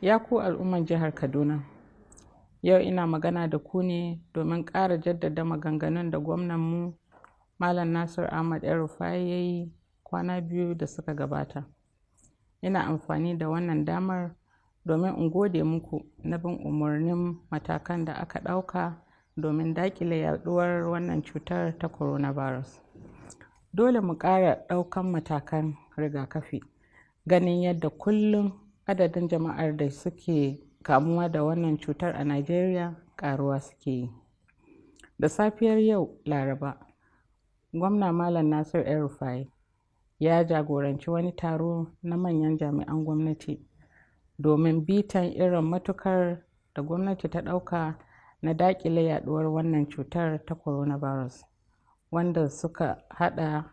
Ya ku al'umman jihar Kaduna, yau ina magana da ku ne domin ƙara jaddada maganganun da gwamnanmu Malam Nasir Ahmad El-Rufai ya yi kwana biyu da suka gabata. Ina amfani da wannan damar domin in gode muku na bin umarnin matakan da aka ɗauka domin daƙile yaɗuwar wannan cutar ta coronavirus. Dole mu ƙara ɗaukan matakan rigakafi, ganin yadda kullum adadin jama'ar da suke kamuwa da wannan cutar a Najeriya ƙaruwa suke yi. Da safiyar yau Laraba, Gwamna Malam Nasir El-Rufai ya jagoranci wani taro na manyan jami'an gwamnati domin bitan irin matukar da gwamnati ta ɗauka na daƙile yaɗuwar wannan cutar ta coronavirus, wanda suka haɗa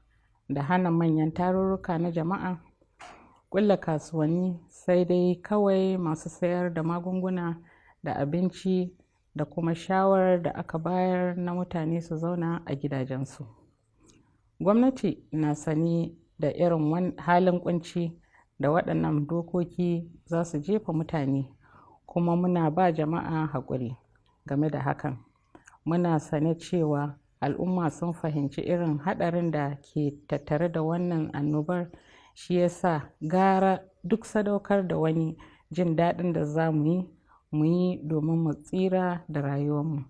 da hana manyan tarurruka na jama'a, ƙulla kasuwanni sai dai kawai masu sayar da magunguna da abinci, da kuma shawarar da aka bayar na mutane su zauna a gidajensu. Gwamnati na sani da irin halin kunci da waɗannan dokoki za su jefa mutane, kuma muna ba jama'a haƙuri game da hakan. Muna sane cewa al'umma sun fahimci irin haɗarin da ke tattare da wannan annobar, shi yasa gara duk sadaukar da wani jin daɗin da za mu yi domin mu tsira da rayuwarmu.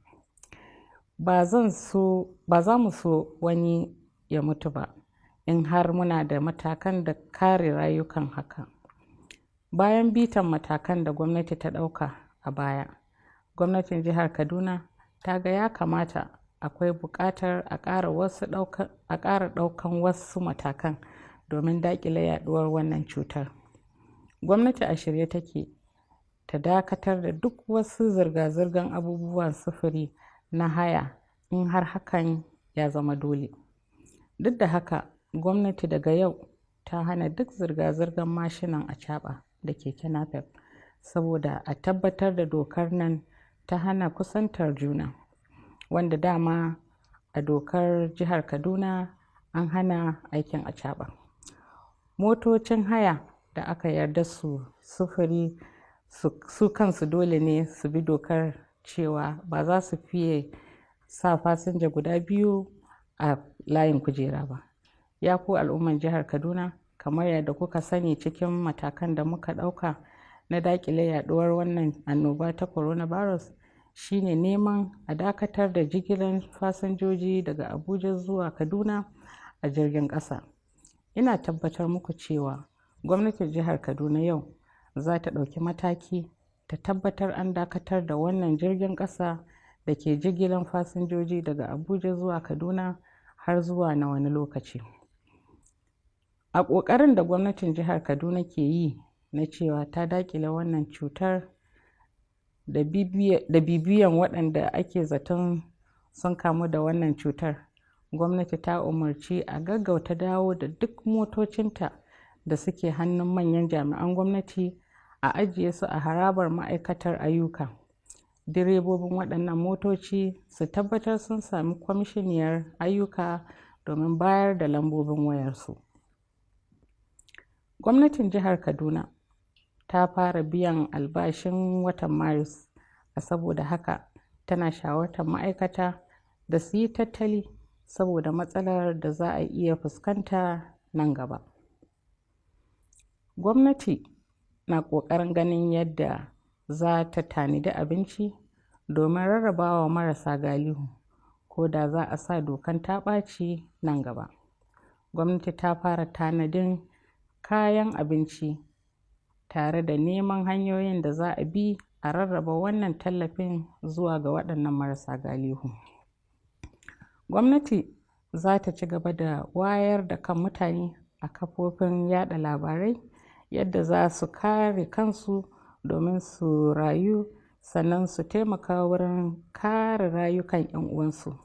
Ba za mu so wani ya mutu ba in har muna da matakan da kare rayukan haka. Bayan bitan matakan da gwamnati ta ɗauka a baya, gwamnatin jihar Kaduna ta ga ya kamata akwai buƙatar a ƙara ɗaukan wasu matakan domin daƙile yaɗuwar wannan cutar. Gwamnati a shirye take ta dakatar da duk wasu zirga-zirgar abubuwan sufuri na haya in har hakan ya zama dole. Duk da haka, gwamnati daga yau ta hana duk zirga-zirgar mashinan acaɓa da keke napep, saboda a tabbatar da dokar nan ta hana kusantar juna, wanda dama a dokar jihar Kaduna an hana aikin acaɓa. Motocin haya da aka yarda su sufuri su kansu dole ne su bi dokar cewa ba za su fiye sa fasinja guda biyu a layin kujera ba. Ya ku al'umman jihar Kaduna, kamar yadda kuka sani cikin matakan da muka ɗauka na daƙile yaɗuwar wannan annoba ta coronavirus shine neman a dakatar da jigilar fasinjoji daga Abuja zuwa Kaduna a jirgin ƙasa. Ina tabbatar muku cewa gwamnatin jihar Kaduna yau za ta ɗauki mataki ta tabbatar an dakatar da wannan jirgin ƙasa da ke jigilar fasinjoji daga Abuja zuwa Kaduna har zuwa na wani lokaci. A ƙoƙarin da gwamnatin jihar Kaduna ke yi na cewa ta daƙile wannan cutar da bibiyan waɗanda ake zaton sun kamu da wannan cutar, gwamnati ta umarci a gaggauta dawo da duk motocinta da suke hannun manyan jami'an gwamnati a ajiye su a harabar ma'aikatar ayyuka. Direbobin waɗannan motoci su tabbatar sun sami kwamishiniyar ayyuka domin bayar da lambobin wayarsu. Gwamnatin jihar Kaduna ta fara biyan albashin watan Maris, saboda haka tana shawartar ma'aikata da su yi tattali saboda matsalar da za a iya fuskanta nan gaba. Gwamnati na ƙoƙarin ganin yadda za ta tanadi abinci domin rarrabawa marasa galihu, ko da za a sa dokan ta ɓaci nan gaba. Gwamnati ta fara tanadin kayan abinci tare da neman hanyoyin da za a bi a rarraba wannan tallafin zuwa ga waɗannan marasa galihu. Gwamnati za ta ci gaba da wayar da kan mutane a kafofin yada labarai yadda za su kare kansu domin su rayu, sannan su taimaka wurin kare rayukan 'yan uwansu.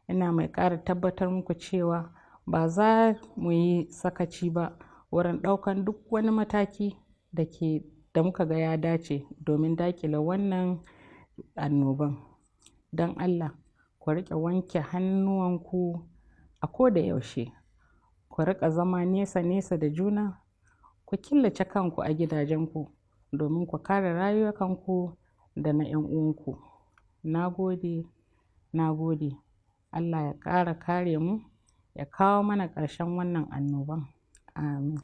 Ina mai ƙara tabbatar muku cewa ba za mu yi sakaci ba wurin ɗaukan duk wani mataki da muka ga ya dace domin daƙile wannan annoban. Don Allah, ku riƙe wanke hannuwanku a koda yaushe, ku riƙa zama nesa da juna, ku killace kanku a gidajenku domin ku kare rayukanku da na 'yan uwanku. Na gode. Allah ya ƙara kare mu, ya kawo mana ƙarshen wannan annoban. Amin.